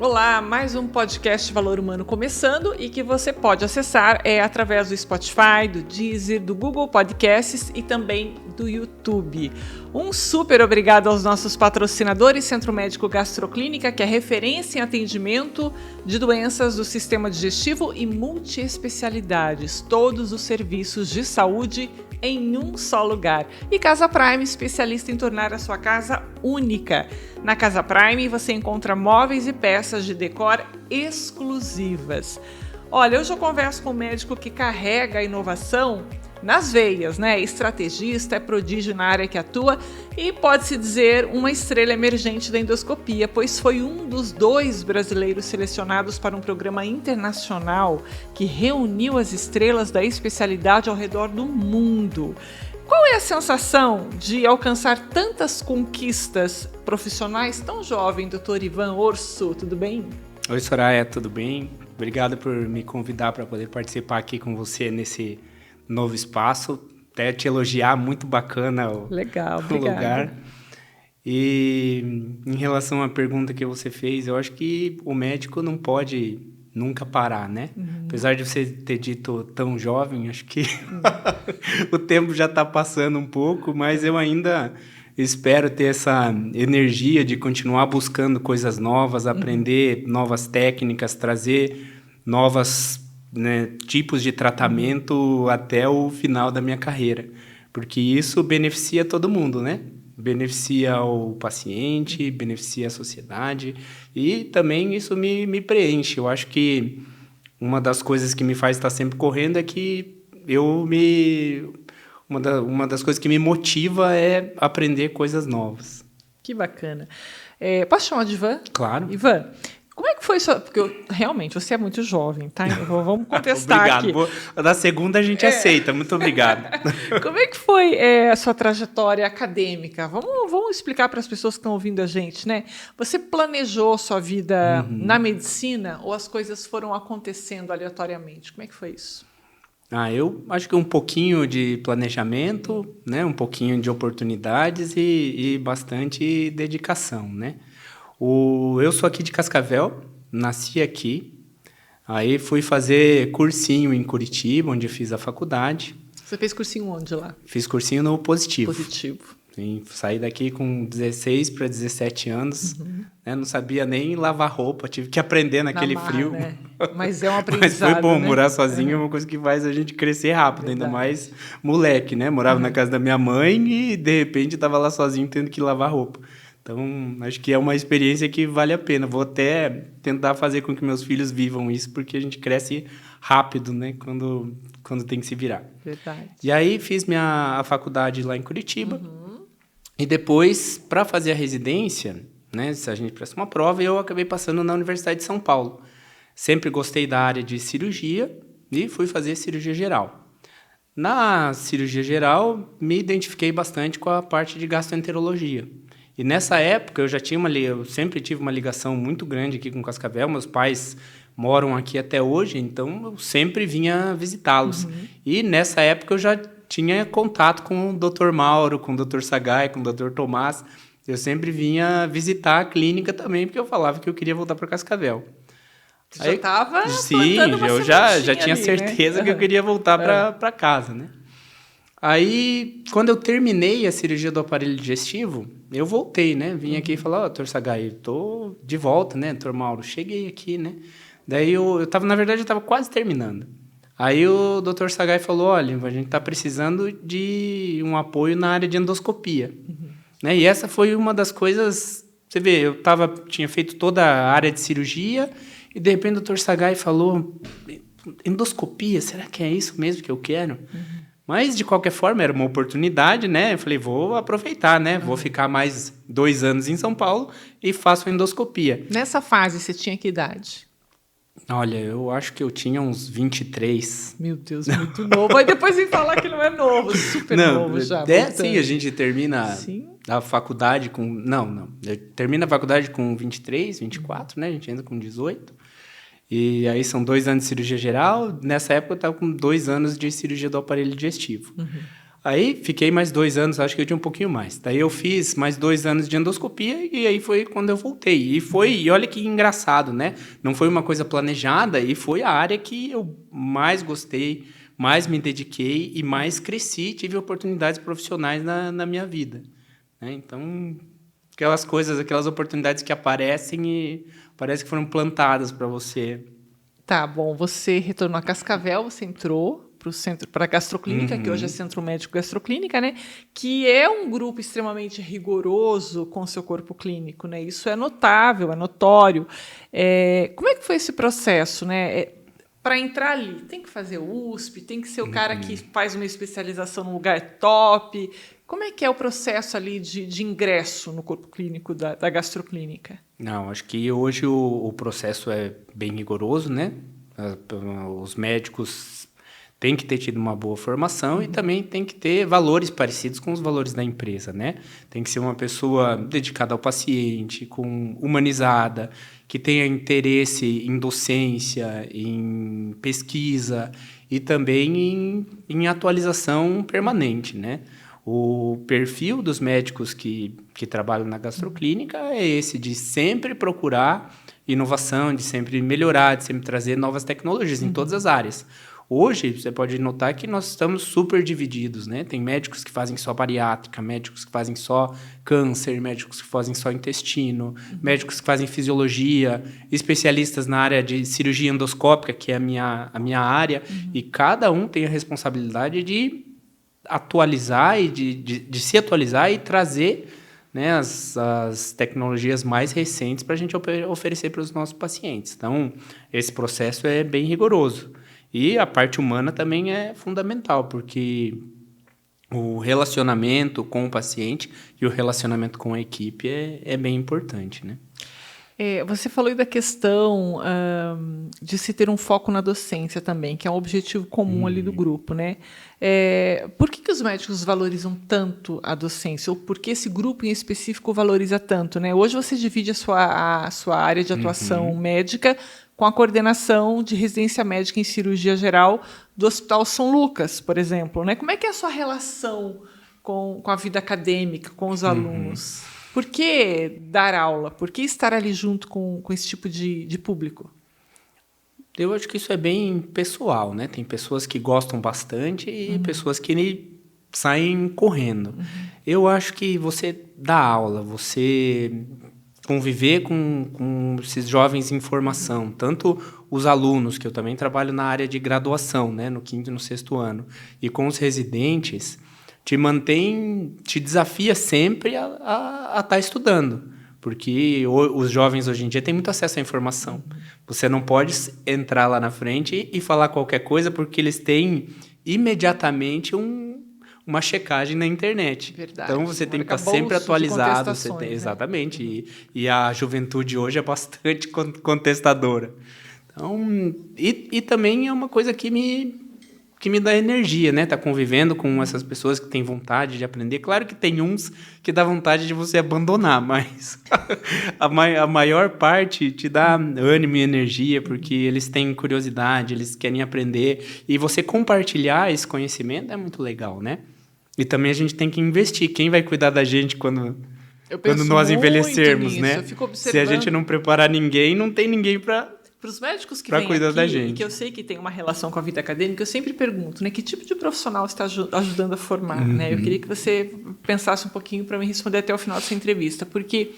Olá, mais um podcast Valor Humano começando e que você pode acessar através do Spotify, do Deezer, do Google Podcasts e também do YouTube. Um super obrigado aos nossos patrocinadores, Centro Médico Gastroclínica, que é referência em atendimento de doenças do sistema digestivo e multiespecialidades, todos os serviços de saúde em um só lugar. E Casa Prime, especialista em tornar a sua casa única. Na Casa Prime você encontra móveis e peças de decor exclusivas. Olha, hoje eu converso com um médico que carrega a inovação nas veias, né? Estrategista, é prodígio na área que atua e pode-se dizer uma estrela emergente da endoscopia, pois foi um dos 2 brasileiros selecionados para um programa internacional que reuniu as estrelas da especialidade ao redor do mundo. Qual é a sensação de alcançar tantas conquistas profissionais tão jovem, Dr. Ivan Orso? Tudo bem? Oi, Soraya, tudo bem? Obrigado por me convidar para poder participar aqui com você nesse novo espaço. Até te elogiar, muito bacana o lugar. E em relação à pergunta que você fez, eu acho que o médico não pode nunca parar, né? Apesar de você ter dito tão jovem, acho que o tempo já está passando um pouco, mas eu ainda espero ter essa energia de continuar buscando coisas novas, aprender novas técnicas, trazer novas, tipos de tratamento até o final da minha carreira, porque isso beneficia todo mundo, né? Beneficia o paciente, beneficia a sociedade e também isso me preenche. Eu acho que uma das coisas que me faz estar sempre correndo é que uma das coisas que me motiva é aprender coisas novas. Que bacana. Posso chamar de Ivan? Claro. Ivan, como é que foi isso? Porque realmente você é muito jovem, tá? Vamos contestar aqui. Obrigado. Da segunda a gente aceita. Muito obrigado. Como é que foi a sua trajetória acadêmica? Vamos explicar para as pessoas que estão ouvindo a gente, né? Você planejou sua vida na medicina ou as coisas foram acontecendo aleatoriamente? Como é que foi isso? Eu acho que um pouquinho de planejamento, né? Um pouquinho de oportunidades e bastante dedicação, né? Eu sou aqui de Cascavel, nasci aqui, aí fui fazer cursinho em Curitiba, onde fiz a faculdade. Você fez cursinho onde lá? Fiz cursinho no Positivo. Positivo. Sim, saí daqui com 16 para 17 anos, né? Não sabia nem lavar roupa, tive que aprender naquele frio. Né? Mas é um aprendizado, Mas foi bom, né? Morar sozinho é uma coisa que faz a gente crescer rápido, ainda mais moleque, né? Morava na casa da minha mãe e, de repente, estava lá sozinho tendo que lavar roupa. Então, acho que é uma experiência que vale a pena. Vou até tentar fazer com que meus filhos vivam isso, porque a gente cresce rápido, né? Quando tem que se virar. Verdade. E aí, fiz a faculdade lá em Curitiba. E depois, para fazer a residência, né? Se a gente presta uma prova, eu acabei passando na Universidade de São Paulo. Sempre gostei da área de cirurgia e fui fazer cirurgia geral. Na cirurgia geral, me identifiquei bastante com a parte de gastroenterologia. E nessa época eu sempre tive uma ligação muito grande aqui com Cascavel. Meus pais moram aqui até hoje, então eu sempre vinha visitá-los. E nessa época eu já tinha contato com o Dr. Mauro, com o Dr. Sagai, com o Dr. Tomás. Eu sempre vinha visitar a clínica também, porque eu falava que eu queria voltar para Cascavel. Você já estava Sim, eu já tinha certeza, né? Que eu queria voltar para casa, né? Aí, quando eu terminei a cirurgia do aparelho digestivo, eu voltei, né? Vim aqui e falei, doutor Sagai, eu tô de volta, né, doutor Mauro? Cheguei aqui, né? Daí na verdade, eu estava quase terminando. Aí o doutor Sagai falou, olha, a gente está precisando de um apoio na área de endoscopia. Né? E essa foi uma das coisas, você vê, eu tinha feito toda a área de cirurgia e de repente o doutor Sagai falou, endoscopia, será que é isso mesmo que eu quero? Mas, de qualquer forma, era uma oportunidade, né? Eu falei, vou aproveitar, né? Vou ficar mais 2 anos em São Paulo e faço a endoscopia. Nessa fase, você tinha que idade? Olha, eu acho que eu tinha uns 23. Meu Deus, muito novo. Aí depois vem falar que não é novo, super novo já. Sim, a gente termina a faculdade com... Não. Termina a faculdade com 23, 24, né? A gente entra com 18. E aí são 2 anos de cirurgia geral. Nessa época eu estava com 2 anos de cirurgia do aparelho digestivo. Aí fiquei mais 2 anos, acho que eu tinha um pouquinho mais. Daí eu fiz mais 2 anos de endoscopia e aí foi quando eu voltei. E olha que engraçado, né? Não foi uma coisa planejada e foi a área que eu mais gostei, mais me dediquei e mais cresci, tive oportunidades profissionais na minha vida. Né? Então, aquelas coisas, aquelas oportunidades que aparecem e parece que foram plantadas para você. Tá bom, você retornou a Cascavel, você entrou para a Gastroclínica, que hoje é Centro Médico Gastroclínica, né? Que é um grupo extremamente rigoroso com o seu corpo clínico, né? Isso é notável, é notório. Como é que foi esse processo, né? Para entrar ali, tem que fazer USP, tem que ser o cara que faz uma especialização num lugar top. Como é que é o processo ali de ingresso no corpo clínico da Gastroclínica? Não, acho que hoje o processo é bem rigoroso, né? Os médicos têm que ter tido uma boa formação e também tem que ter valores parecidos com os valores da empresa, né? Tem que ser uma pessoa dedicada ao paciente, humanizada, que tenha interesse em docência, em pesquisa e também em atualização permanente, né? O perfil dos médicos que trabalham na gastroclínica é esse, de sempre procurar inovação, de sempre melhorar, de sempre trazer novas tecnologias em todas as áreas. Hoje, você pode notar que nós estamos super divididos, né? Tem médicos que fazem só bariátrica, médicos que fazem só câncer, médicos que fazem só intestino, médicos que fazem fisiologia, especialistas na área de cirurgia endoscópica, que é a minha área, e cada um tem a responsabilidade de atualizar e de se atualizar e trazer, né, as tecnologias mais recentes para a gente oferecer para os nossos pacientes. Então, esse processo é bem rigoroso. E a parte humana também é fundamental, porque o relacionamento com o paciente e o relacionamento com a equipe é bem importante, né? Você falou aí da questão de se ter um foco na docência também, que é um objetivo comum ali do grupo, né? Por que os médicos valorizam tanto a docência? Ou por que esse grupo em específico valoriza tanto, né? Hoje você divide a sua área de atuação médica com a coordenação de residência médica em cirurgia geral do Hospital São Lucas, por exemplo, né? Como é que é a sua relação com a vida acadêmica, com os alunos? Por que dar aula? Por que estar ali junto com esse tipo de público? Eu acho que isso é bem pessoal, né? Tem pessoas que gostam bastante e pessoas que saem correndo. Eu acho que você dá aula, você conviver com esses jovens em formação, tanto os alunos, que eu também trabalho na área de graduação, né? No 5º e no 6º ano, e com os residentes, te desafia sempre a estar estudando, porque os jovens hoje em dia têm muito acesso à informação. Você não pode entrar lá na frente e falar qualquer coisa, porque eles têm imediatamente uma checagem na internet. Verdade. Então, você tem que estar sempre atualizado. Exatamente. Né? E a juventude hoje é bastante contestadora. Então, e também é uma coisa que me dá energia, né? Tá convivendo com essas pessoas que têm vontade de aprender. Claro que tem uns que dá vontade de você abandonar, mas a maior parte te dá ânimo e energia, porque eles têm curiosidade, eles querem aprender. E você compartilhar esse conhecimento é muito legal, né? E também a gente tem que investir. Quem vai cuidar da gente quando nós envelhecermos, né? Se a gente não preparar ninguém, não tem ninguém para os médicos que vêm cuidar aqui, da gente. E que eu sei que tem uma relação com a vida acadêmica, eu sempre pergunto, né, que tipo de profissional está ajudando a formar, né? Eu queria que você pensasse um pouquinho para me responder até o final dessa entrevista, porque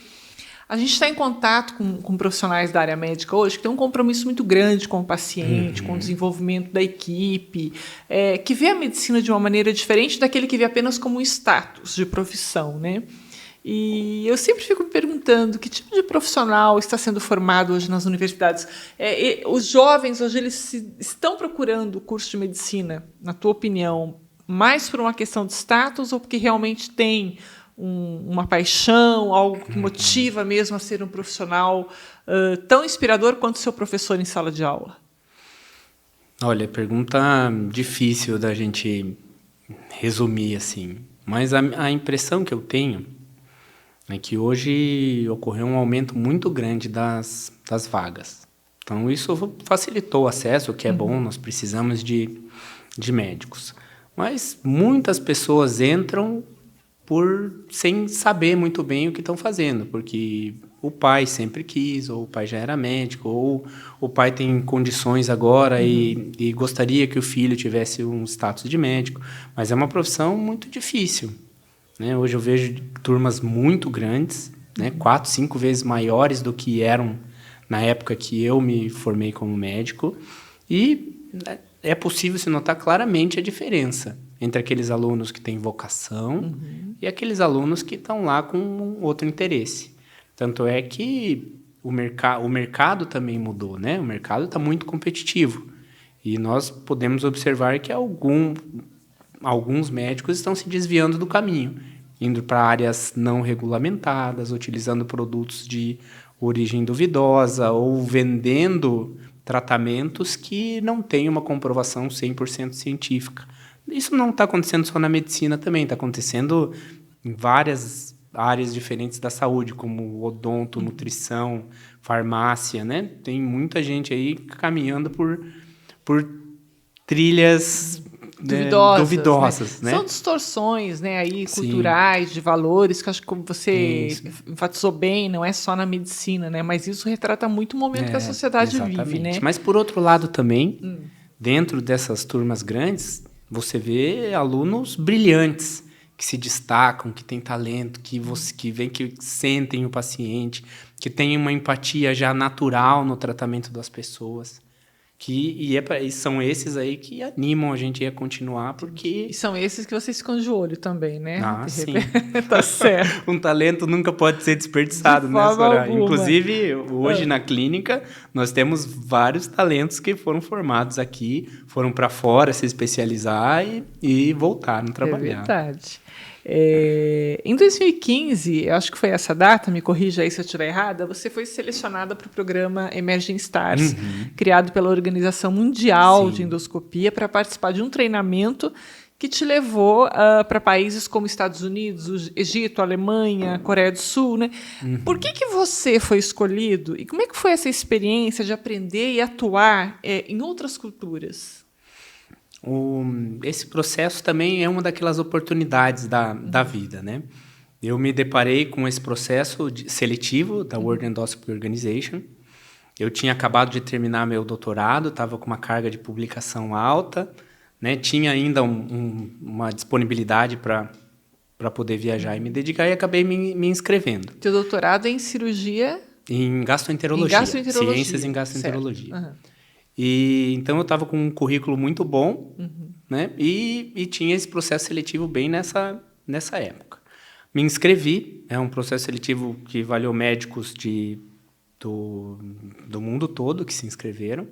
a gente está em contato com profissionais da área médica hoje que tem um compromisso muito grande com o paciente, com o desenvolvimento da equipe, que vê a medicina de uma maneira diferente daquele que vê apenas como um status de profissão, né? E eu sempre fico me perguntando que tipo de profissional está sendo formado hoje nas universidades. Os jovens hoje eles estão procurando o curso de medicina, na tua opinião, mais por uma questão de status ou porque realmente tem uma paixão, algo que motiva mesmo a ser um profissional tão inspirador quanto o seu professor em sala de aula? Olha, pergunta difícil da gente resumir assim, mas a impressão que eu tenho é que hoje ocorreu um aumento muito grande das vagas. Então, isso facilitou o acesso, o que é bom, nós precisamos de médicos. Mas muitas pessoas entram sem saber muito bem o que estão fazendo, porque o pai sempre quis, ou o pai já era médico, ou o pai tem condições agora e gostaria que o filho tivesse um status de médico, mas é uma profissão muito difícil, né? Hoje eu vejo turmas muito grandes, né? 4, 5 vezes maiores do que eram na época que eu me formei como médico, e é possível se notar claramente a diferença entre aqueles alunos que têm vocação e aqueles alunos que estão lá com outro interesse. Tanto é que o mercado também mudou, né? O mercado está muito competitivo. E nós podemos observar que alguns médicos estão se desviando do caminho, indo para áreas não regulamentadas, utilizando produtos de origem duvidosa ou vendendo tratamentos que não têm uma comprovação 100% científica. Isso não está acontecendo só na medicina também, está acontecendo em várias áreas diferentes da saúde, como odonto, nutrição, farmácia, né? Tem muita gente aí caminhando por trilhas duvidosas, né? São distorções, né, aí, culturais, de valores, que acho que, como você enfatizou bem, não é só na medicina, né? Mas isso retrata muito o momento que a sociedade vive, né? Mas, por outro lado, também, dentro dessas turmas grandes, você vê alunos brilhantes, que se destacam, que têm talento, que sentem o paciente, que têm uma empatia já natural no tratamento das pessoas. E são esses aí que animam a gente a continuar, porque... E são esses que vocês ficam de olho também, né? Ah, sim. Tá certo. Um talento nunca pode ser desperdiçado, né, Soraya? Inclusive, hoje na clínica, nós temos vários talentos que foram formados aqui, foram para fora se especializar e voltaram a trabalhar. É verdade. Em 2015, eu acho que foi essa data, me corrija aí se eu estiver errada, você foi selecionada para o programa Emerging Stars, criado pela Organização Mundial de Endoscopia, para participar de um treinamento que te levou para países como Estados Unidos, Egito, Alemanha, Coreia do Sul, né? Por que você foi escolhido e como é que foi essa experiência de aprender e atuar em outras culturas? Esse processo também é uma daquelas oportunidades da vida, né? Eu me deparei com esse processo seletivo da World Endoscopy Organization. Eu tinha acabado de terminar meu doutorado, estava com uma carga de publicação alta, né? Tinha ainda uma disponibilidade para poder viajar e me dedicar, e acabei me inscrevendo. Teu doutorado é em cirurgia? Em gastroenterologia. Ciências em gastroenterologia. E então eu estava com um currículo muito bom, né? E tinha esse processo seletivo bem nessa época. Me inscrevi, é um processo seletivo que valeu médicos do mundo todo que se inscreveram.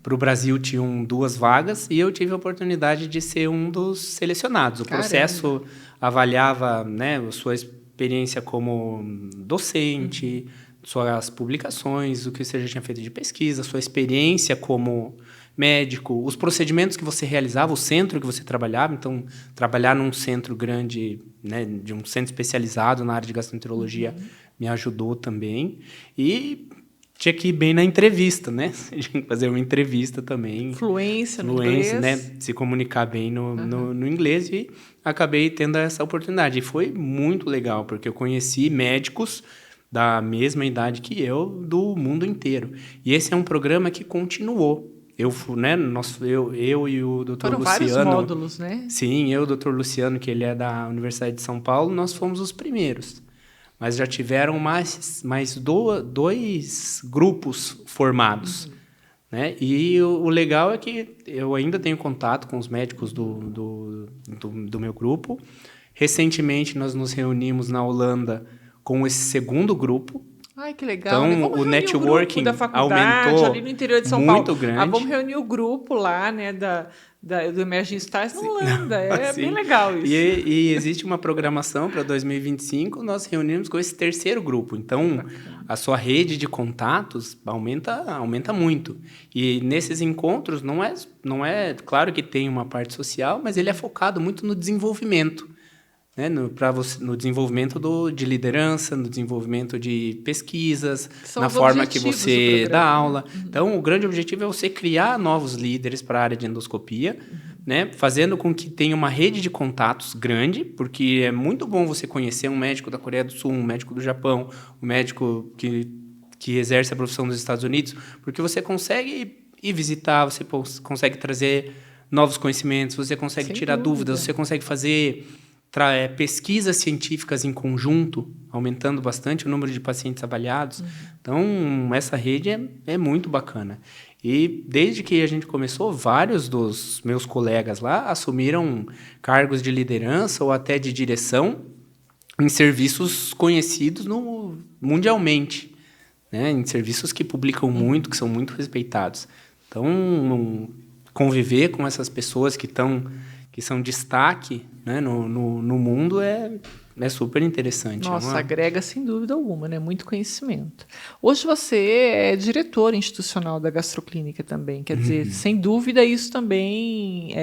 Para o Brasil tinham 2 vagas e eu tive a oportunidade de ser um dos selecionados. O processo avaliava, né, a sua experiência como docente, suas publicações, o que você já tinha feito de pesquisa, sua experiência como médico, os procedimentos que você realizava, o centro que você trabalhava. Então, trabalhar num centro grande, né, de um centro especializado na área de gastroenterologia, me ajudou também. E tinha que ir bem na entrevista, né? Tinha que fazer uma entrevista também. Fluência no inglês. Né? Se comunicar bem no inglês, e acabei tendo essa oportunidade. E foi muito legal, porque eu conheci médicos da mesma idade que eu, do mundo inteiro. E esse é um programa que continuou. Eu e o Dr. Luciano... Foram vários módulos, né? Sim, eu e o Dr. Luciano, que ele é da Universidade de São Paulo, nós fomos os primeiros. Mas já tiveram mais 2 grupos formados. Né? E o legal é que eu ainda tenho contato com os médicos do meu grupo. Recentemente, nós nos reunimos na Holanda com esse segundo grupo. Ai, que legal. Então, o networking aumentou ali no interior de São muito Paulo. grande. Vamos reunir o grupo lá, né, do Emerging Stars na Holanda. É bem legal isso. E existe uma programação para 2025, nós reunimos com esse terceiro grupo. Então, a sua rede de contatos aumenta muito. E nesses encontros, não é claro que tem uma parte social, mas ele é focado muito no desenvolvimento. Né, no desenvolvimento de liderança, no desenvolvimento de pesquisas, na forma que você dá aula. Então, o grande objetivo é você criar novos líderes para a área de endoscopia, né, fazendo com que tenha uma rede de contatos grande, porque é muito bom você conhecer um médico da Coreia do Sul, um médico do Japão, um médico que exerce a profissão nos Estados Unidos, porque você consegue ir visitar, você consegue trazer novos conhecimentos, você consegue tirar dúvidas, você consegue fazer pesquisas científicas em conjunto, aumentando bastante o número de pacientes avaliados. Então, essa rede é muito bacana. E desde que a gente começou, vários dos meus colegas lá assumiram cargos de liderança ou até de direção em serviços conhecidos mundialmente, né? Em serviços que publicam muito, que são muito respeitados. Então, conviver com essas pessoas que são destaque, né, no mundo é super interessante. Nossa, agrega sem dúvida alguma, né? Muito conhecimento. Hoje você é diretor institucional da Gastroclínica também, quer dizer, sem dúvida isso também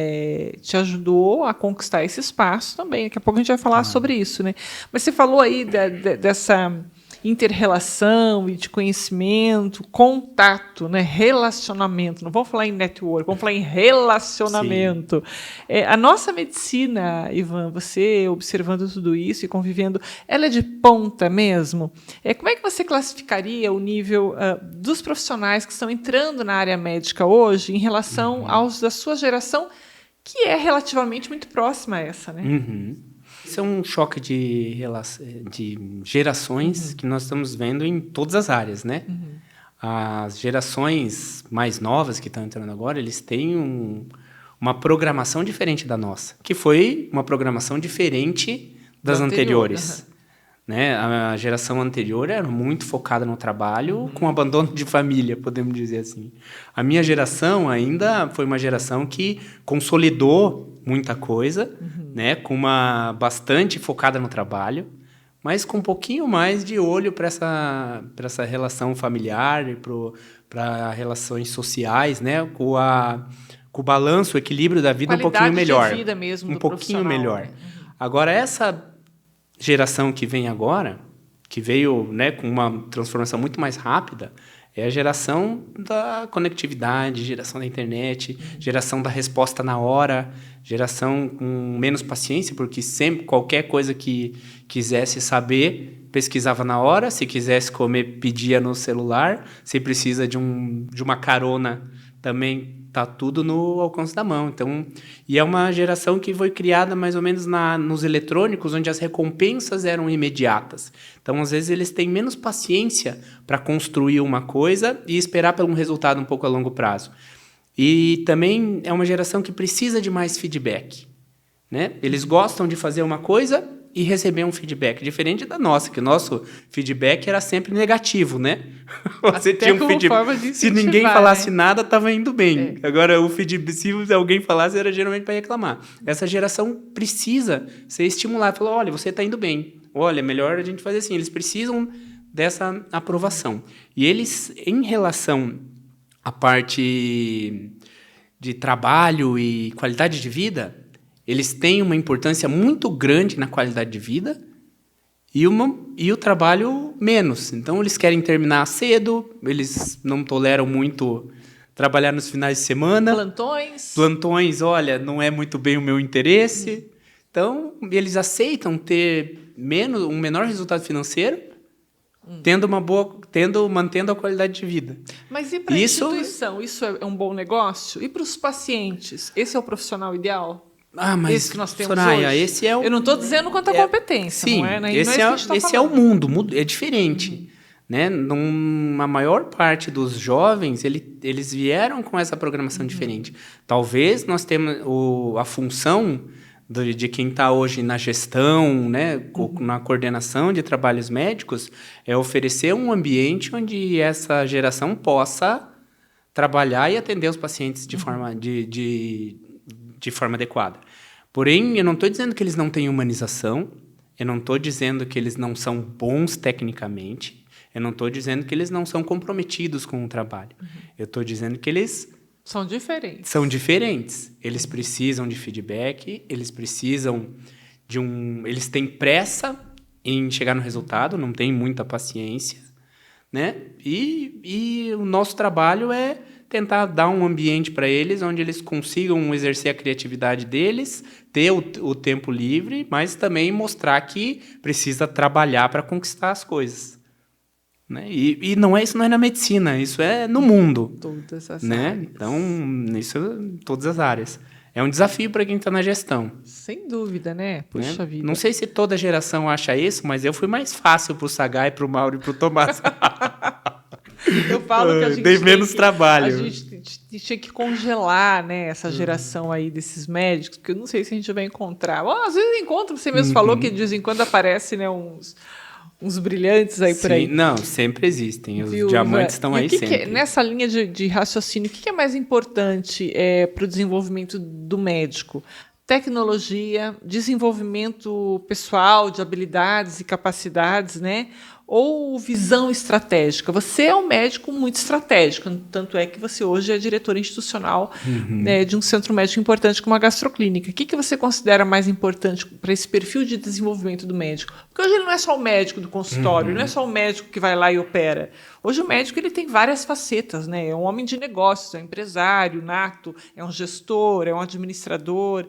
te ajudou a conquistar esse espaço também. Daqui a pouco a gente vai falar sobre isso, né? Mas você falou aí dessa inter-relação e de conhecimento, contato, né? Relacionamento. Não vamos falar em network, vamos falar em relacionamento. A nossa medicina, Ivan, você observando tudo isso e convivendo, ela é de ponta mesmo? Como é que você classificaria o nível dos profissionais que estão entrando na área médica hoje em relação aos da sua geração, que é relativamente muito próxima a essa, né? Isso é um choque de gerações que nós estamos vendo em todas as áreas, né? As gerações mais novas que estão entrando agora, eles têm uma programação diferente da nossa, que foi uma programação diferente das anteriores. Né? A geração anterior era muito focada no trabalho, com abandono de família, podemos dizer assim. A minha geração ainda foi uma geração que consolidou muita coisa, né? Bastante focada no trabalho, mas com um pouquinho mais de olho para essa relação familiar e para relações sociais, né? Com o balanço, o equilíbrio da vida um pouquinho melhor. Qualidade de vida mesmo do pouquinho melhor. Né? Agora, essa geração que vem agora, que veio, né, com uma transformação muito mais rápida, é a geração da conectividade, geração da internet, geração da resposta na hora, geração com menos paciência, porque sempre qualquer coisa que quisesse saber, pesquisava na hora, se quisesse comer, pedia no celular, se precisa de uma carona, também está tudo no alcance da mão. Então, e é uma geração que foi criada mais ou menos nos eletrônicos, onde as recompensas eram imediatas. Então, às vezes, eles têm menos paciência para construir uma coisa e esperar por um resultado um pouco a longo prazo. E também é uma geração que precisa de mais feedback, né? Eles gostam de fazer uma coisa e receber um feedback, diferente da nossa, que o nosso feedback era sempre negativo, né? Você tinha um feedback. Se ninguém falasse nada, estava indo bem. Agora, o feedback, se alguém falasse, era geralmente para reclamar. Essa geração precisa ser estimulada. Falou, olha, você está indo bem. Olha, melhor a gente fazer assim. Eles precisam dessa aprovação. E eles, em relação à parte de trabalho e qualidade de vida, eles têm uma importância muito grande na qualidade de vida e o trabalho menos. Então, eles querem terminar cedo, eles não toleram muito trabalhar nos finais de semana. Plantões, olha, não é muito bem o meu interesse. Então, eles aceitam ter um menor resultado financeiro, mantendo a qualidade de vida. Mas e para a instituição? Isso é um bom negócio? E para os pacientes? Esse é o profissional ideal? Mas esse que nós temos Soraya, hoje. esse é o... Eu não estou dizendo quanto a competência, sim, não é? Esse é o mundo, é diferente. Né? A maior parte dos jovens, eles vieram com essa programação diferente. Talvez nós temos a função de quem está hoje na gestão, né? Na coordenação de trabalhos médicos, é oferecer um ambiente onde essa geração possa trabalhar e atender os pacientes de forma adequada. Porém, eu não estou dizendo que eles não têm humanização, eu não estou dizendo que eles não são bons tecnicamente, eu não estou dizendo que eles não são comprometidos com o trabalho. Eu estou dizendo que eles são diferentes. Eles precisam de feedback, eles precisam eles têm pressa em chegar no resultado, não têm muita paciência, né? E o nosso trabalho é tentar dar um ambiente para eles onde eles consigam exercer a criatividade deles, ter o tempo livre, mas também mostrar que precisa trabalhar para conquistar as coisas. Né? E não é isso, não é na medicina, isso é no mundo. Todas as né? áreas. Então, isso em todas as áreas. É um desafio para quem está na gestão. Sem dúvida, né? Puxa vida. Não sei se toda geração acha isso, mas eu fui mais fácil para o Sagai, para o Mauro e para o Tomás. Eu falo que a gente tem menos trabalho. A gente tinha que congelar, né, essa geração aí desses médicos, que eu não sei se a gente vai encontrar. Às vezes encontra, você mesmo falou que de vez em quando aparece, né, uns brilhantes aí por aí. Não, sempre existem. Os diamantes estão aí sempre. Nessa linha de raciocínio, o que é mais importante para o desenvolvimento do médico? Tecnologia, desenvolvimento pessoal de habilidades e capacidades, né? Ou visão estratégica? Você é um médico muito estratégico, tanto é que você hoje é diretor institucional de um centro médico importante como a Gastroclínica. O que você considera mais importante para esse perfil de desenvolvimento do médico? Porque hoje ele não é só o médico do consultório, não é só o médico que vai lá e opera. Hoje o médico ele tem várias facetas, né? É um homem de negócios, é um empresário nato, é um gestor, é um administrador.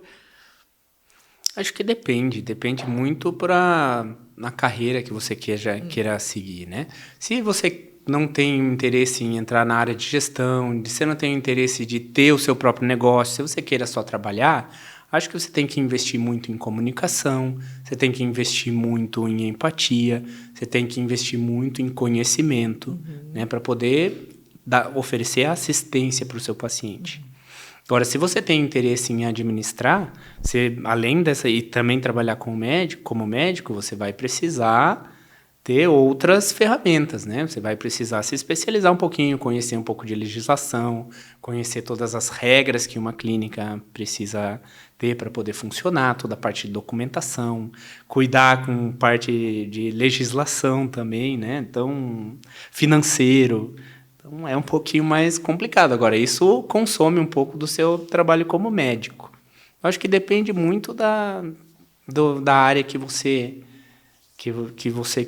Acho que depende muito na carreira que você queira seguir, né? Se você não tem interesse em entrar na área de gestão, se você não tem interesse de ter o seu próprio negócio, se você queira só trabalhar, acho que você tem que investir muito em comunicação, você tem que investir muito em empatia, você tem que investir muito em conhecimento, né, para poder oferecer assistência para o seu paciente. Agora, se você tem interesse em administrar, além dessa e também trabalhar como médico, você vai precisar ter outras ferramentas, né? Você vai precisar se especializar um pouquinho, conhecer um pouco de legislação, conhecer todas as regras que uma clínica precisa ter para poder funcionar, toda a parte de documentação, cuidar com parte de legislação também, né? Então, financeiro. Então, é um pouquinho mais complicado. Agora, isso consome um pouco do seu trabalho como médico. Eu acho que depende muito da área que você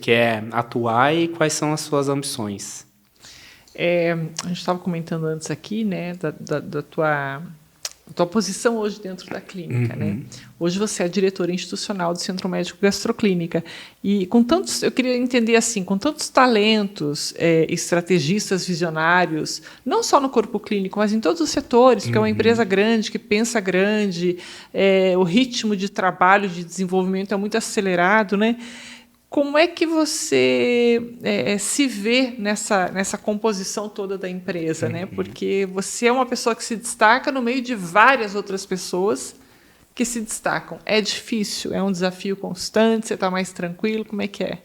quer atuar e quais são as suas ambições. A gente estava comentando antes aqui, né, da tua posição hoje dentro da clínica, né? Hoje você é diretora institucional do Centro Médico Gastroclínica e eu queria entender assim, com tantos talentos, estrategistas, visionários, não só no corpo clínico, mas em todos os setores, porque é uma empresa grande que pensa grande, o ritmo de trabalho, de desenvolvimento é muito acelerado, né? Como é que você se vê nessa composição toda da empresa, né? Porque você é uma pessoa que se destaca no meio de várias outras pessoas que se destacam. É difícil? É um desafio constante? Você está mais tranquilo? Como é que é?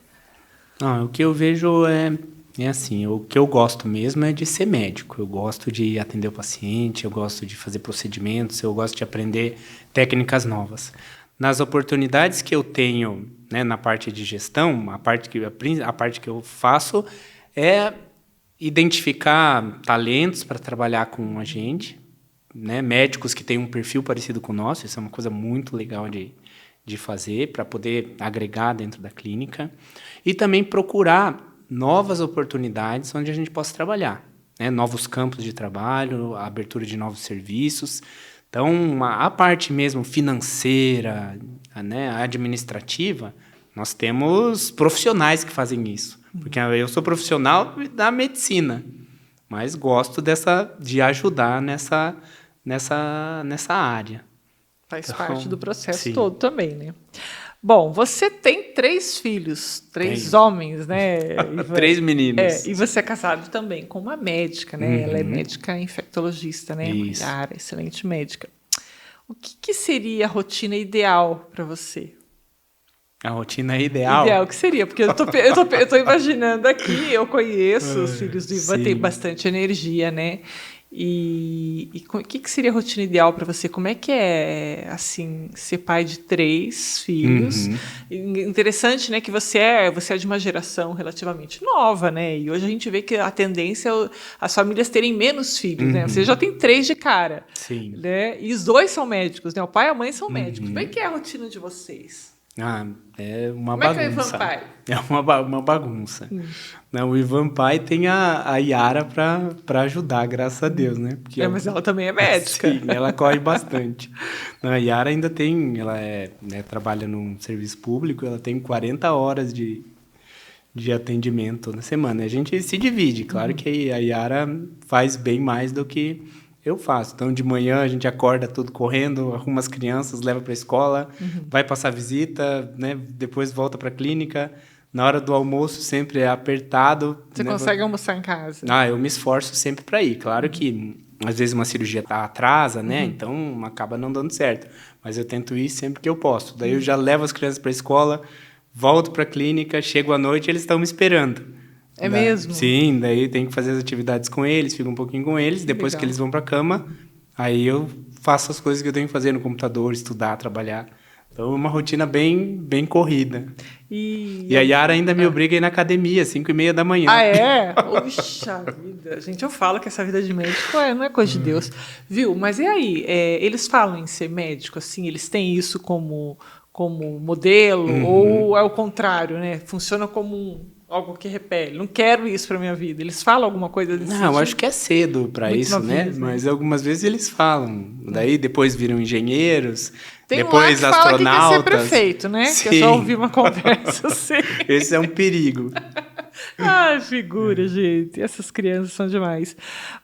O que eu vejo é assim, o que eu gosto mesmo é de ser médico. Eu gosto de atender o paciente, eu gosto de fazer procedimentos, eu gosto de aprender técnicas novas. Nas oportunidades que eu tenho, né, na parte de gestão, a parte que eu faço é identificar talentos para trabalhar com a gente, né, médicos que têm um perfil parecido com o nosso. Isso é uma coisa muito legal de fazer para poder agregar dentro da clínica. E também procurar novas oportunidades onde a gente possa trabalhar, né, novos campos de trabalho, a abertura de novos serviços. Então, a parte mesmo financeira, né, administrativa, nós temos profissionais que fazem isso. Porque eu sou profissional da medicina, mas gosto de ajudar nessa área. Faz parte do processo todo também, né? Bom, você tem 3 filhos, 3 homens, né? 3 meninos. E você é casado também com uma médica, né? Ela é médica infectologista, né? Isso. Excelente médica. O que seria a rotina ideal para você? A rotina ideal? Ideal, o que seria? Porque eu tô imaginando aqui, eu conheço os filhos do Ivan, tem bastante energia, né? E o que seria a rotina ideal para você? Como é que é, assim, ser pai de 3 filhos? Interessante, né, que você é de uma geração relativamente nova, né? E hoje a gente vê que a tendência é as famílias terem menos filhos, né? Você já tem 3 de cara. Sim. Né? E os 2 são médicos, né? O pai e a mãe são médicos. Como é que é a rotina de vocês? É uma Como bagunça. É que é o Ivan Pai? É uma bagunça. Não, o Ivan Pai tem a Yara para ajudar, graças a Deus, né? Porque Mas ela também é médica. Sim, ela corre bastante. Não, a Yara ainda tem, ela trabalha num serviço público, ela tem 40 horas de atendimento na semana. A gente se divide, claro que a Yara faz bem mais do que eu faço. Então, de manhã a gente acorda tudo correndo, arruma as crianças, leva para a escola, vai passar visita, né? Depois volta para a clínica. Na hora do almoço sempre é apertado. Você consegue almoçar em casa? Eu me esforço sempre para ir. Claro que às vezes uma cirurgia atrasa, né? Então acaba não dando certo. Mas eu tento ir sempre que eu posso. Daí eu já levo as crianças para a escola, volto para a clínica, chego à noite e eles estão me esperando. É mesmo? Sim, daí tem que fazer as atividades com eles, fico um pouquinho com eles. Depois que eles vão para a cama, aí eu faço as coisas que eu tenho que fazer no computador, estudar, trabalhar. Então, é uma rotina bem corrida. E a Yara ainda me obriga a ir na academia, 5h30 da manhã. Ah, é? Puxa vida. Gente, eu falo que essa vida de médico não é coisa de Deus. Viu? Mas e aí? Eles falam em ser médico, assim? Eles têm isso como modelo? Ou é o contrário, né? Funciona como algo que repele. Não quero isso para minha vida. Eles falam alguma coisa desse sentido? Não, acho que é cedo para isso, né? Mas algumas vezes eles falam. Daí depois viram engenheiros, tem depois um lá que astronautas. Fala que quer ser prefeito, né? Sim. Que eu só ouvi uma conversa assim. Esse é um perigo. Ai, figura, gente. Essas crianças são demais.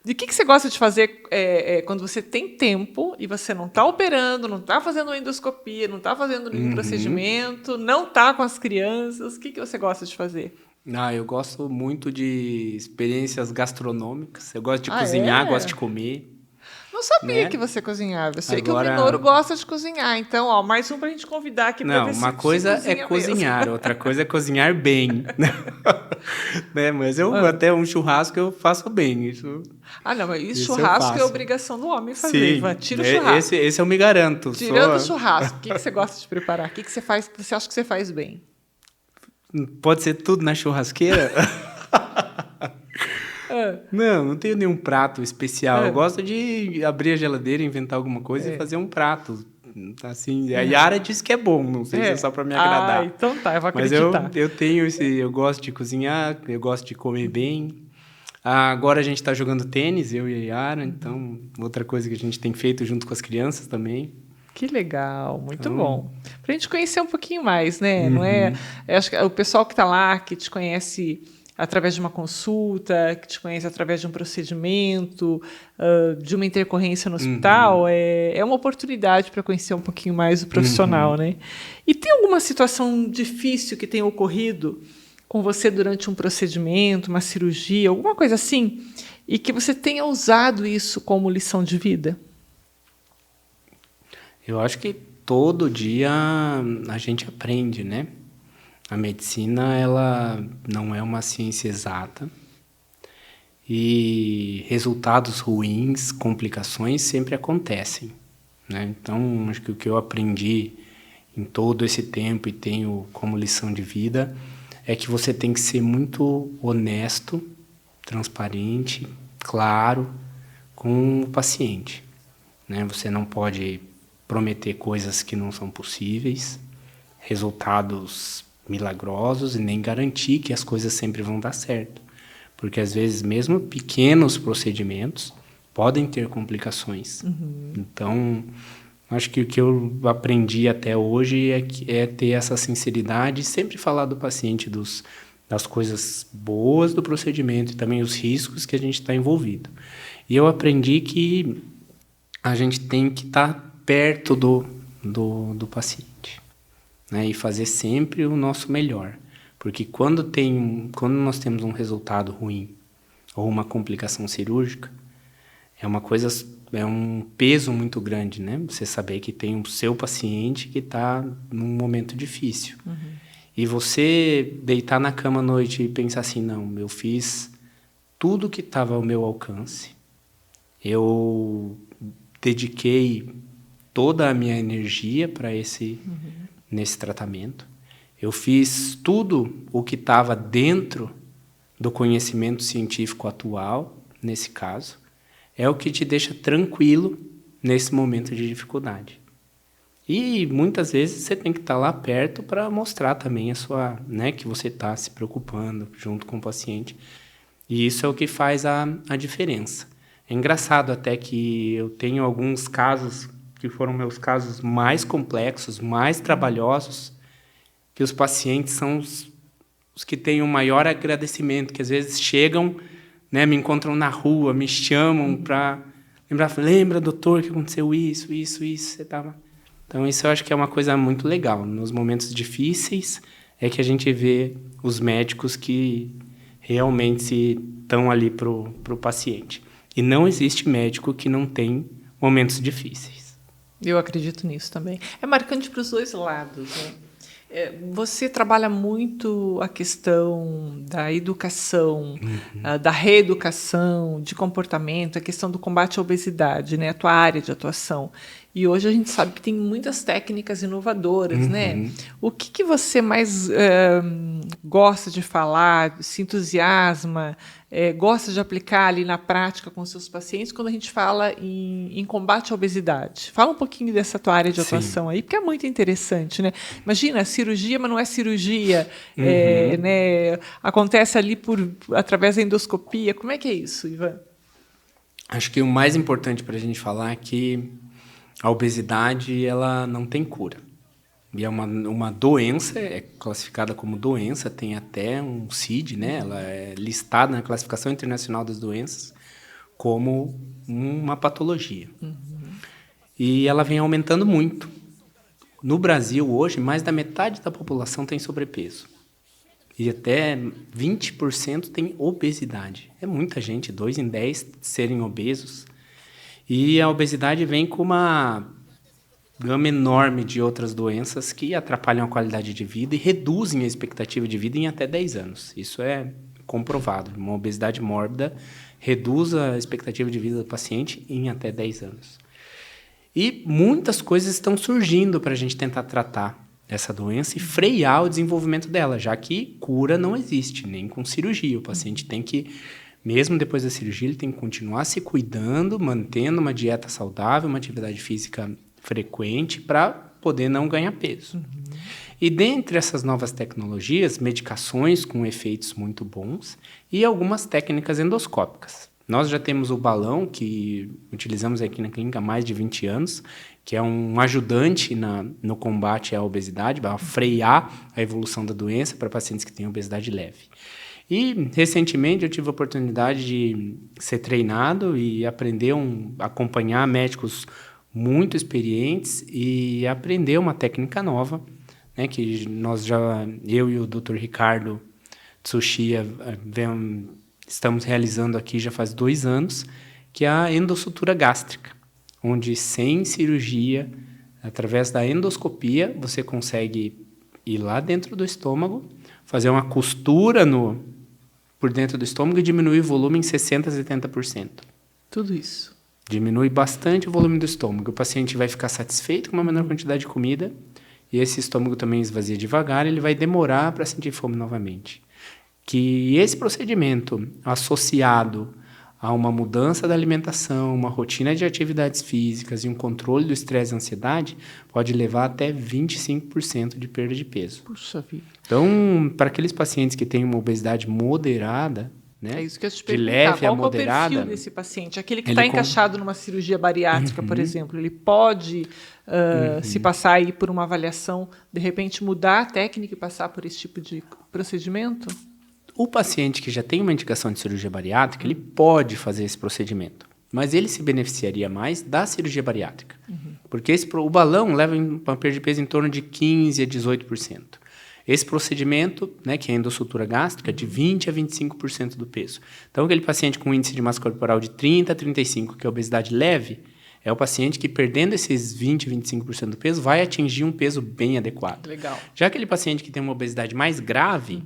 E o que você gosta de fazer quando você tem tempo e você não está operando, não está fazendo endoscopia, não está fazendo nenhum procedimento, não está com as crianças? O que você gosta de fazer? Eu gosto muito de experiências gastronômicas. Eu gosto de cozinhar, gosto de comer. Não sabia que você cozinhava. Eu sei que o Minoru gosta de cozinhar. Então, mais um pra gente convidar aqui para ver se uma coisa é cozinhar, outra coisa é cozinhar bem. Né? Mas até um churrasco eu faço bem. Isso mas churrasco é obrigação do homem fazer. Sim, Ivan. Tira o churrasco. Esse eu me garanto. Tirando o churrasco, o que você gosta de preparar? O que você faz que você acha que você faz bem? Pode ser tudo na churrasqueira? Não tenho nenhum prato especial. Eu gosto de abrir a geladeira, inventar alguma coisa e fazer um prato. Assim, a Yara disse que é bom, não sei se é só para me agradar. Então tá, eu vou acreditar. Mas eu tenho eu gosto de cozinhar, eu gosto de comer bem. Agora a gente está jogando tênis, eu e a Yara, então outra coisa que a gente tem feito junto com as crianças também. Que legal, muito bom. Pra gente conhecer um pouquinho mais, né? Não acho que o pessoal que está lá, que te conhece através de uma consulta, que te conhece através de um procedimento, de uma intercorrência no hospital, é uma oportunidade para conhecer um pouquinho mais o profissional, né? E tem alguma situação difícil que tenha ocorrido com você durante um procedimento, uma cirurgia, alguma coisa assim, e que você tenha usado isso como lição de vida? Eu acho que todo dia a gente aprende, né? A medicina, ela não é uma ciência exata e resultados ruins, complicações sempre acontecem, né? Então, acho que o que eu aprendi em todo esse tempo e tenho como lição de vida é que você tem que ser muito honesto, transparente, claro com o paciente, né? Você não pode prometer coisas que não são possíveis, resultados milagrosos, e nem garantir que as coisas sempre vão dar certo. Porque, às vezes, mesmo pequenos procedimentos podem ter complicações. Então, acho que o que eu aprendi até hoje é ter essa sinceridade e sempre falar do paciente das coisas boas do procedimento e também os riscos que a gente está envolvido. E eu aprendi que a gente tem que estar perto do paciente, né? E fazer sempre o nosso melhor. Porque quando nós temos um resultado ruim ou uma complicação cirúrgica, é um peso muito grande, né? Você saber que tem o seu paciente que está num momento difícil. E você deitar na cama à noite e pensar assim, não, eu fiz tudo que estava ao meu alcance. Eu dediquei toda a minha energia para nesse tratamento. Eu fiz tudo o que estava dentro do conhecimento científico atual, nesse caso. É o que te deixa tranquilo nesse momento de dificuldade. E muitas vezes você tem que estar lá perto para mostrar também que você está se preocupando junto com o paciente. E isso é o que faz a diferença. É engraçado até que eu tenho alguns casos que foram meus casos mais complexos, mais trabalhosos, que os pacientes são os que têm o maior agradecimento, que às vezes chegam, né, me encontram na rua, me chamam para lembra, doutor, que aconteceu isso, você estava... Então, isso eu acho que é uma coisa muito legal. Nos momentos difíceis é que a gente vê os médicos que realmente estão ali para o paciente. E não existe médico que não tem momentos difíceis. Eu acredito nisso também. É marcante para os dois lados, né? Você trabalha muito a questão da educação, da reeducação, de comportamento, a questão do combate à obesidade, né? A tua área de atuação. E hoje a gente sabe que tem muitas técnicas inovadoras, né? O que você mais gosta de falar, se entusiasma, gosta de aplicar ali na prática com os seus pacientes quando a gente fala em combate à obesidade? Fala um pouquinho dessa tua área de atuação aí, porque é muito interessante, né? Imagina, cirurgia, mas não é cirurgia, né? Acontece ali através da endoscopia. Como é que é isso, Ivan? Acho que o mais importante para a gente falar é que a obesidade, ela não tem cura. E é uma doença, é classificada como doença, tem até um CID, né? Ela é listada na Classificação Internacional das Doenças como uma patologia. E ela vem aumentando muito. No Brasil, hoje, mais da metade da população tem sobrepeso. E até 20% tem obesidade. É muita gente, 2 em 10 serem obesos. E a obesidade vem com uma gama enorme de outras doenças que atrapalham a qualidade de vida e reduzem a expectativa de vida em até 10 anos. Isso é comprovado. Uma obesidade mórbida reduz a expectativa de vida do paciente em até 10 anos. E muitas coisas estão surgindo para a gente tentar tratar essa doença e frear o desenvolvimento dela, já que cura não existe, nem com cirurgia. O paciente tem que... Mesmo depois da cirurgia, ele tem que continuar se cuidando, mantendo uma dieta saudável, uma atividade física frequente para poder não ganhar peso. E dentre essas novas tecnologias, medicações com efeitos muito bons e algumas técnicas endoscópicas. Nós já temos o balão, que utilizamos aqui na clínica há mais de 20 anos, que é um ajudante no combate à obesidade, para frear a evolução da doença para pacientes que têm obesidade leve. E, recentemente, eu tive a oportunidade de ser treinado e acompanhar médicos muito experientes e aprender uma técnica nova, né, que eu e o Dr. Ricardo Tsuchiya estamos realizando aqui já faz 2 anos, que é a endossutura gástrica, onde, sem cirurgia, através da endoscopia, você consegue ir lá dentro do estômago, fazer uma costura por dentro do estômago e diminuir o volume em 60% a 70%. Tudo isso. Diminui bastante o volume do estômago. O paciente vai ficar satisfeito com uma menor quantidade de comida e esse estômago também esvazia devagar e ele vai demorar para sentir fome novamente. Que esse procedimento, associado a uma mudança da alimentação, uma rotina de atividades físicas e um controle do estresse e ansiedade, pode levar até 25% de perda de peso. Puxa vida. Então, para aqueles pacientes que têm uma obesidade moderada, né, é isso que eu te de leve a moderada... Qual é o perfil desse paciente? Aquele que está encaixado numa cirurgia bariátrica, por exemplo, ele pode se passar aí por uma avaliação, de repente mudar a técnica e passar por esse tipo de procedimento? O paciente que já tem uma indicação de cirurgia bariátrica, ele pode fazer esse procedimento, mas ele se beneficiaria mais da cirurgia bariátrica, porque o balão leva uma perda de peso em torno de 15% a 18%. Esse procedimento, né, que é a endossutura gástrica, de 20% a 25% do peso. Então, aquele paciente com índice de massa corporal de 30% a 35%, que é obesidade leve, é o paciente que, perdendo esses 20% a 25% do peso, vai atingir um peso bem adequado. Legal. Já aquele paciente que tem uma obesidade mais grave,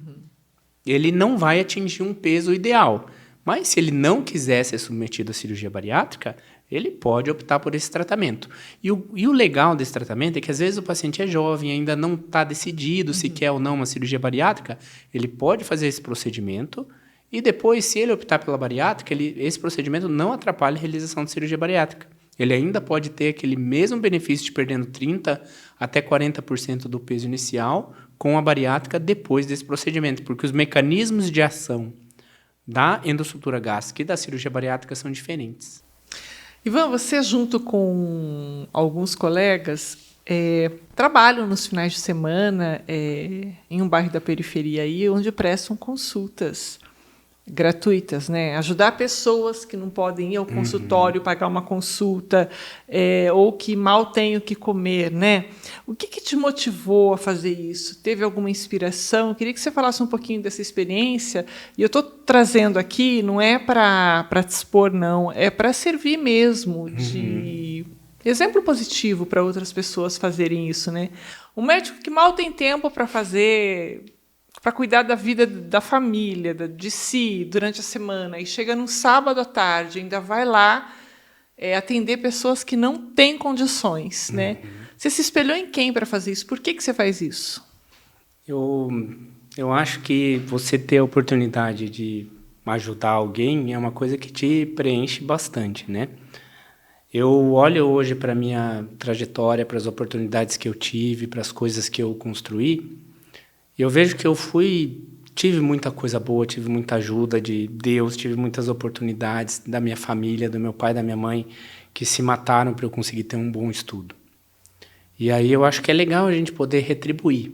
ele não vai atingir um peso ideal. Mas se ele não quiser ser submetido à cirurgia bariátrica, ele pode optar por esse tratamento. E o legal desse tratamento é que, às vezes, o paciente é jovem, ainda não está decidido se quer ou não uma cirurgia bariátrica, ele pode fazer esse procedimento e depois, se ele optar pela bariátrica, esse procedimento não atrapalha a realização de cirurgia bariátrica. ele ainda pode ter aquele mesmo benefício de perdendo 30% até 40% do peso inicial com a bariátrica depois desse procedimento, porque os mecanismos de ação da endossutura gástrica e da cirurgia bariátrica são diferentes. Ivan, você junto com alguns colegas trabalham nos finais de semana em um bairro da periferia aí, onde prestam consultas gratuitas, né? Ajudar pessoas que não podem ir ao consultório, pagar uma consulta, ou que mal têm o que comer, né? O que te motivou a fazer isso? Teve alguma inspiração? Eu queria que você falasse um pouquinho dessa experiência. E eu estou trazendo aqui, não é para te expor, não, é para servir mesmo de exemplo positivo para outras pessoas fazerem isso, né? Um médico que mal tem tempo para cuidar da vida da família, de si, durante a semana, e chega num sábado à tarde, ainda vai lá atender pessoas que não têm condições, né? Você se espelhou em quem para fazer isso? Por que você faz isso? Eu acho que você ter a oportunidade de ajudar alguém é uma coisa que te preenche bastante, né? Eu olho hoje para a minha trajetória, para as oportunidades que eu tive, para as coisas que eu construí, e eu vejo que tive muita coisa boa, tive muita ajuda de Deus, tive muitas oportunidades da minha família, do meu pai, da minha mãe, que se mataram para eu conseguir ter um bom estudo. E aí eu acho que é legal a gente poder retribuir,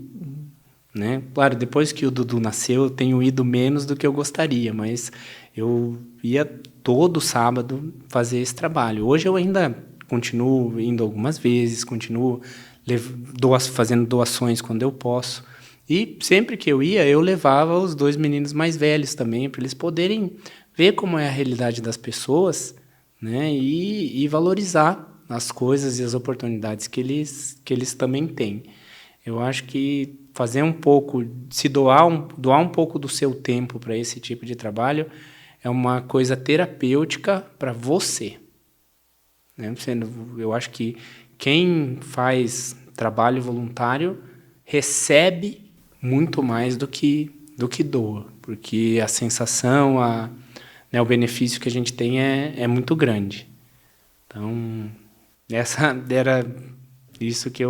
né? Claro, depois que o Dudu nasceu, eu tenho ido menos do que eu gostaria, mas eu ia todo sábado fazer esse trabalho. Hoje eu ainda continuo indo algumas vezes, continuo fazendo doações quando eu posso. E sempre que eu ia, eu levava os 2 meninos mais velhos também, para eles poderem ver como é a realidade das pessoas, né? E valorizar as coisas e as oportunidades que eles também têm. Eu acho que fazer um pouco, doar um pouco do seu tempo para esse tipo de trabalho é uma coisa terapêutica para você, né? Eu acho que quem faz trabalho voluntário recebe muito mais do que doa, porque a sensação, o benefício que a gente tem é muito grande. Então, essa era isso que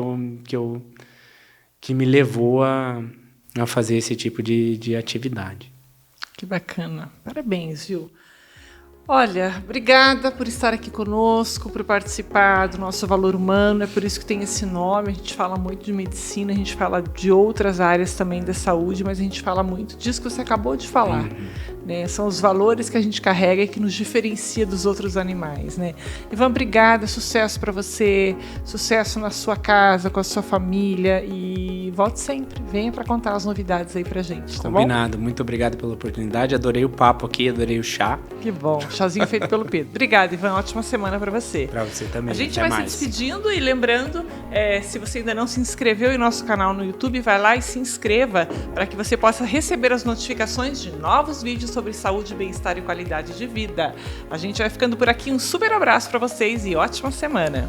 me levou a fazer esse tipo de atividade. Que bacana. Parabéns, viu? Olha, obrigada por estar aqui conosco, por participar do nosso Valor Humano. É por isso que tem esse nome. A gente fala muito de medicina, a gente fala de outras áreas também da saúde, mas a gente fala muito disso que você acabou de falar. Né? São os valores que a gente carrega e que nos diferencia dos outros animais. Né? Ivan, obrigada, sucesso para você, sucesso na sua casa, com a sua família, e volte sempre, venha para contar as novidades aí pra gente, tá bom? Combinado, muito obrigado pela oportunidade, adorei o papo aqui, adorei o chá. Que bom, chazinho feito pelo Pedro. Obrigada, Ivan, ótima semana para você. Para você também. A gente vai se despedindo e lembrando, se você ainda não se inscreveu em nosso canal no YouTube, vai lá e se inscreva para que você possa receber as notificações de novos vídeos sobre saúde, bem-estar e qualidade de vida. A gente vai ficando por aqui, um super abraço para vocês e ótima semana.